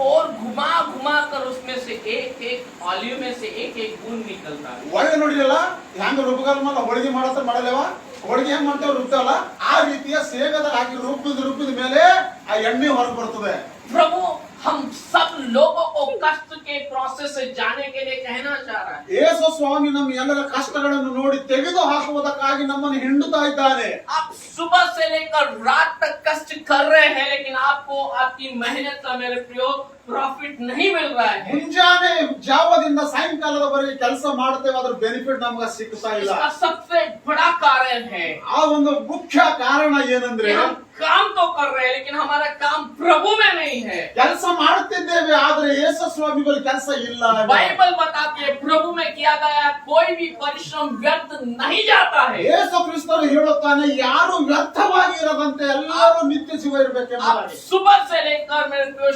और घुमा घुमा कर उसमें से एक एक ऑलिव में से एक एक बूंद निकलता है। ಒಳಗೆ ನೋಡಿರಲ್ಲ ಹೆಂಗ ರುಬ್ಬಗಲ್ಮಲ್ಲ ಹೋಳಿಗೆ ಮಾಡತ್ತ ಮಾಡಲೇವ ಹೋಳಿಗೆ ಹೆಂಗ್ ಮಾಡ್ತೇವೆ ರುಬ್ತೇವಲ್ಲ ಆ ರೀತಿಯ ಸೇಗದಲ್ಲಿ ಹಾಕಿ ರುಬ್ಬಿದ ಮೇಲೆ ಆ ಎಣ್ಣೆ ಹೊರಗೆ ಬರ್ತದೆ। प्रभु हम सब लोगों को कष्ट के प्रोसेस से जाने के लिए कहना चाह रहा है। ಯೇಸು ಸ್ವಾಮಿ ನಮ್ಮ ಎಲ್ಲರ ಕಷ್ಟಗಳನ್ನು ನೋಡಿ ತೆಗೆದು ಹಾಕುವುದಕ್ಕಾಗಿ ನಮ್ಮನ್ನು ಹಿಂಡುತ್ತಾ ಇದ್ದಾನೆ। आप सुबह से लेकर रात तक कष्ट कर रहे हैं, लेकिन आपको आपकी मेहनत का मेरे प्रियो प्रॉफिट नहीं मिल रहा है। ಮುಂಜಾನೆ ಜಾವದಿಂದ ಸಾಯಂಕಾಲದವರೆಗೆ ಕೆಲಸ ಮಾಡ್ತೇವೆ, ಅದರ ಬೆನಿಫಿಟ್ ನಮಗೆ ಸಿಗ್ತಾ ಇಲ್ಲ। इसका सबसे बड़ा कारण है, ಆ ಒಂದು ಮುಖ್ಯ ಕಾರಣ ಏನಂದ್ರೆ हम काम तो कर रहे हैं लेकिन हमारा काम प्रभु में नहीं है। ಕೆಲಸ ಮಾಡುತ್ತಿದ್ದೇವೆ ಆದ್ರೆ ಯೇಸು ಸ್ವಾಮಿಗಳ ಕೆಲಸ ಇಲ್ಲ। बाइबल बताती है प्रभु में किया गया कोई भी परिश्रम व्यर्थ नहीं जाता है। ಯೇಸು ಕ್ರಿಸ್ತರು ಹೇಳುತ್ತಾನೆ ಯಾರು ವ್ಯರ್ಥವಾಗಿ ಇರದಂತೆ ಎಲ್ಲರೂ ನಿತ್ಯ ಜೀವ ಇರಬೇಕೆಂಬುದಾಗಿ। आप सुबह से लेकर मेरे प्रियो